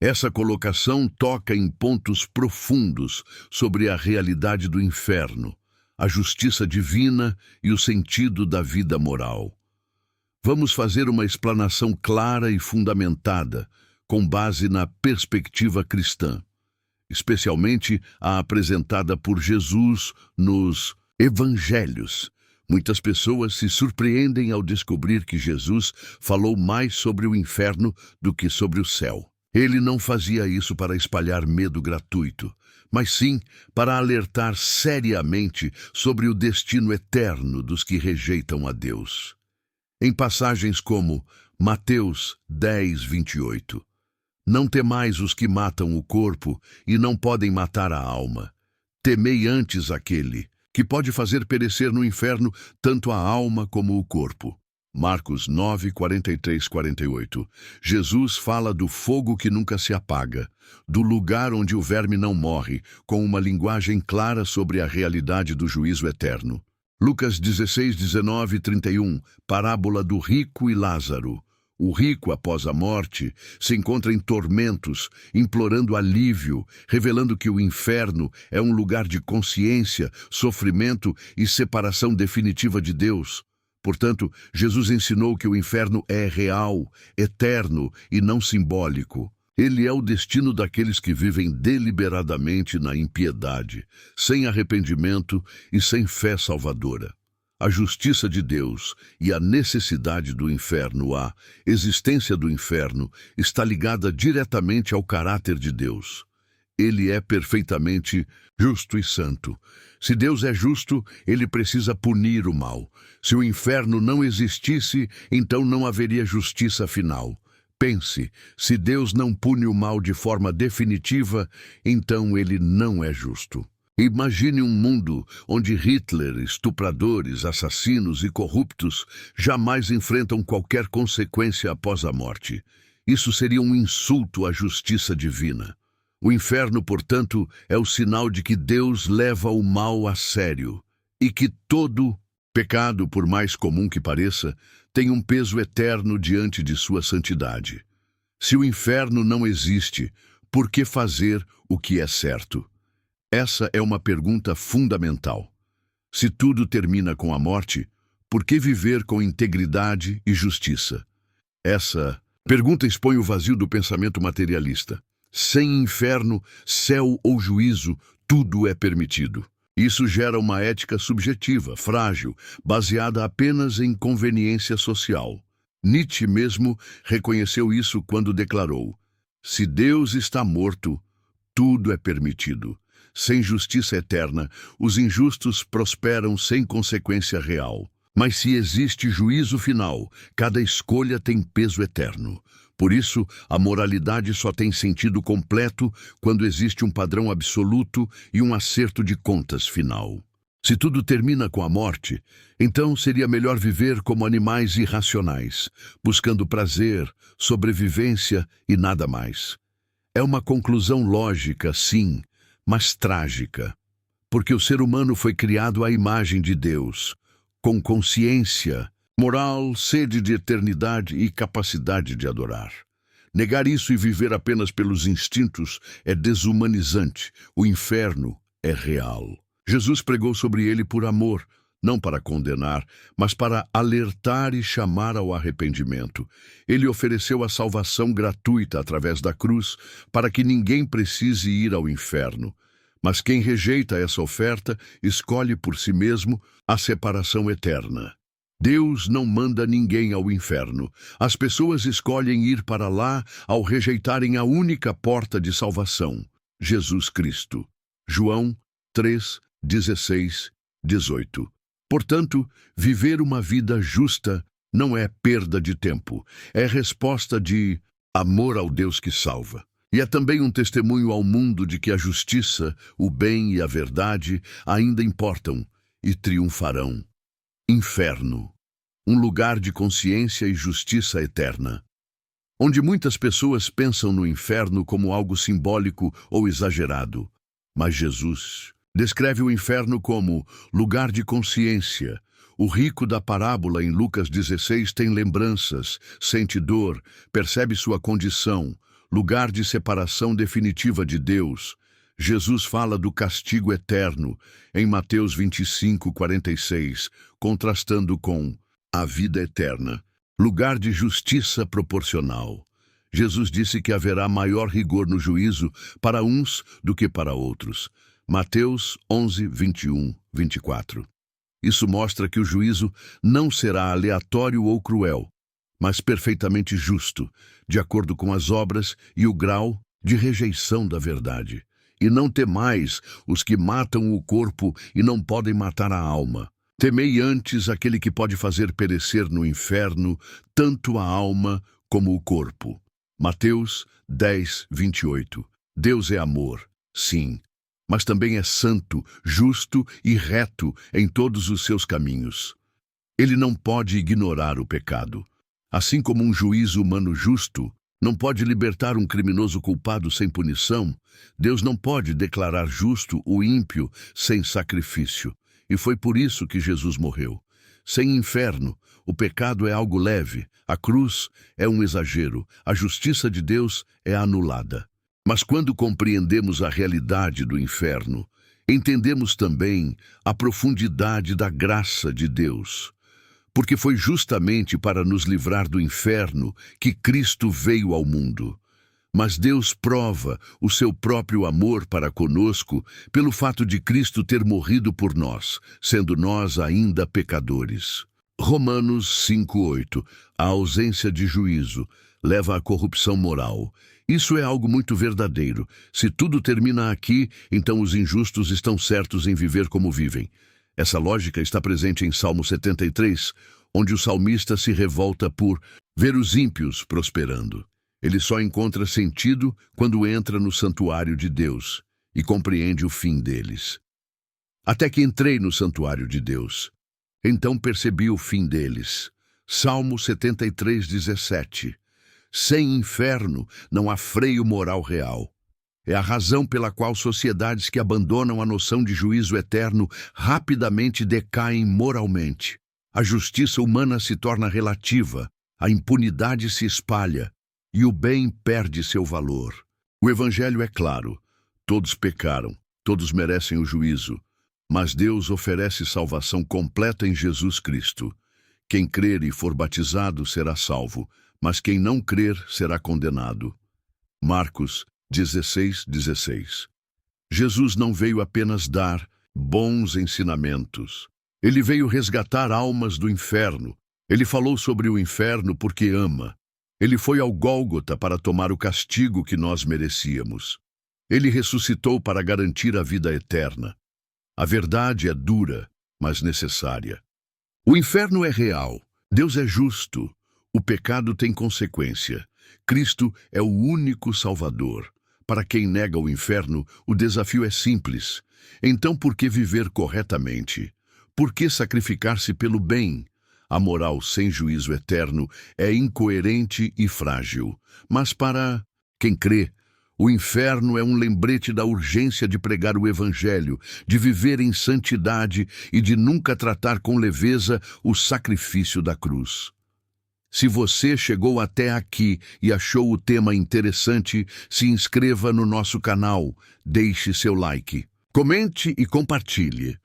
Essa colocação toca em pontos profundos sobre a realidade do inferno, a justiça divina e o sentido da vida moral. Vamos fazer uma explanação clara e fundamentada, com base na perspectiva cristã, especialmente a apresentada por Jesus nos Evangelhos. Muitas pessoas se surpreendem ao descobrir que Jesus falou mais sobre o inferno do que sobre o céu. Ele não fazia isso para espalhar medo gratuito, mas sim para alertar seriamente sobre o destino eterno dos que rejeitam a Deus. Em passagens como Mateus 10, 28, não temais os que matam o corpo e não podem matar a alma. Temei antes aquele que pode fazer perecer no inferno tanto a alma como o corpo. Marcos 9, 43, 48. Jesus fala do fogo que nunca se apaga, do lugar onde o verme não morre, com uma linguagem clara sobre a realidade do juízo eterno. Lucas 16, 19 e 31, parábola do rico e Lázaro. O rico, após a morte, se encontra em tormentos, implorando alívio, revelando que o inferno é um lugar de consciência, sofrimento e separação definitiva de Deus. Portanto, Jesus ensinou que o inferno é real, eterno e não simbólico. Ele é o destino daqueles que vivem deliberadamente na impiedade, sem arrependimento e sem fé salvadora. A justiça de Deus e a necessidade do inferno, a existência do inferno, está ligada diretamente ao caráter de Deus. Ele é perfeitamente justo e santo. Se Deus é justo, ele precisa punir o mal. Se o inferno não existisse, então não haveria justiça final. Pense, se Deus não pune o mal de forma definitiva, então ele não é justo. Imagine um mundo onde Hitler, estupradores, assassinos e corruptos jamais enfrentam qualquer consequência após a morte. Isso seria um insulto à justiça divina. O inferno, portanto, é o sinal de que Deus leva o mal a sério e que todo pecado, por mais comum que pareça, tem um peso eterno diante de sua santidade. Se o inferno não existe, por que fazer o que é certo? Essa é uma pergunta fundamental. Se tudo termina com a morte, por que viver com integridade e justiça? Essa pergunta expõe o vazio do pensamento materialista. Sem inferno, céu ou juízo, tudo é permitido. Isso gera uma ética subjetiva, frágil, baseada apenas em conveniência social. Nietzsche mesmo reconheceu isso quando declarou: se Deus está morto, tudo é permitido. Sem justiça eterna, os injustos prosperam sem consequência real. Mas se existe juízo final, cada escolha tem peso eterno. Por isso, a moralidade só tem sentido completo quando existe um padrão absoluto e um acerto de contas final. Se tudo termina com a morte, então seria melhor viver como animais irracionais, buscando prazer, sobrevivência e nada mais. É uma conclusão lógica, sim, mas trágica, porque o ser humano foi criado à imagem de Deus, com consciência, moral, sede de eternidade e capacidade de adorar. Negar isso e viver apenas pelos instintos é desumanizante. O inferno é real. Jesus pregou sobre ele por amor, não para condenar, mas para alertar e chamar ao arrependimento. Ele ofereceu a salvação gratuita através da cruz para que ninguém precise ir ao inferno. Mas quem rejeita essa oferta escolhe por si mesmo a separação eterna. Deus não manda ninguém ao inferno. As pessoas escolhem ir para lá ao rejeitarem a única porta de salvação, Jesus Cristo. João 3, 16, 18. Portanto, viver uma vida justa não é perda de tempo, é resposta de amor ao Deus que salva. E é também um testemunho ao mundo de que a justiça, o bem e a verdade ainda importam e triunfarão. Inferno, um lugar de consciência e justiça eterna, onde muitas pessoas pensam no inferno como algo simbólico ou exagerado. Mas Jesus descreve o inferno como lugar de consciência. O rico da parábola em Lucas 16 tem lembranças, sente dor, percebe sua condição. lugar de separação definitiva de Deus. Jesus fala do castigo eterno em Mateus 25:46, contrastando com a vida eterna, lugar de justiça proporcional. Jesus disse que haverá maior rigor no juízo para uns do que para outros. Mateus 11:21-24. Isso mostra que o juízo não será aleatório ou cruel, mas perfeitamente justo, de acordo com as obras e o grau de rejeição da verdade. E não temais os que matam o corpo e não podem matar a alma. Temei antes aquele que pode fazer perecer no inferno tanto a alma como o corpo. Mateus 10:28. Deus é amor, sim, mas também é santo, justo e reto em todos os seus caminhos. Ele não pode ignorar o pecado. Assim como um juízo humano justo não pode libertar um criminoso culpado sem punição, Deus não pode declarar justo o ímpio sem sacrifício. E foi por isso que Jesus morreu. Sem inferno, o pecado é algo leve, a cruz é um exagero, a justiça de Deus é anulada. Mas quando compreendemos a realidade do inferno, entendemos também a profundidade da graça de Deus. Porque foi justamente para nos livrar do inferno que Cristo veio ao mundo. Mas Deus prova o seu próprio amor para conosco pelo fato de Cristo ter morrido por nós, sendo nós ainda pecadores. Romanos 5:8. A ausência de juízo leva à corrupção moral. Isso é algo muito verdadeiro. Se tudo termina aqui, então os injustos estão certos em viver como vivem. Essa lógica está presente em Salmo 73, onde o salmista se revolta por ver os ímpios prosperando. Ele só encontra sentido quando entra no santuário de Deus e compreende o fim deles. Até que entrei no santuário de Deus, então percebi o fim deles. Salmo 73:17. Sem inferno não há freio moral real. É a razão pela qual sociedades que abandonam a noção de juízo eterno rapidamente decaem moralmente. A justiça humana se torna relativa, a impunidade se espalha e o bem perde seu valor. O Evangelho é claro: todos pecaram, todos merecem o juízo, mas Deus oferece salvação completa em Jesus Cristo. Quem crer e for batizado será salvo, mas quem não crer será condenado. Marcos 16:16. Jesus não veio apenas dar bons ensinamentos. Ele veio resgatar almas do inferno. Ele falou sobre o inferno porque ama. Ele foi ao Gólgota para tomar o castigo que nós merecíamos. Ele ressuscitou para garantir a vida eterna. A verdade é dura, mas necessária. O inferno é real. Deus é justo. O pecado tem consequência. Cristo é o único Salvador. Para quem nega o inferno, o desafio é simples. Então, por que viver corretamente? Por que sacrificar-se pelo bem? A moral sem juízo eterno é incoerente e frágil. Mas para quem crê, o inferno é um lembrete da urgência de pregar o Evangelho, de viver em santidade e de nunca tratar com leveza o sacrifício da cruz. Se você chegou até aqui e achou o tema interessante, se inscreva no nosso canal, deixe seu like, comente e compartilhe.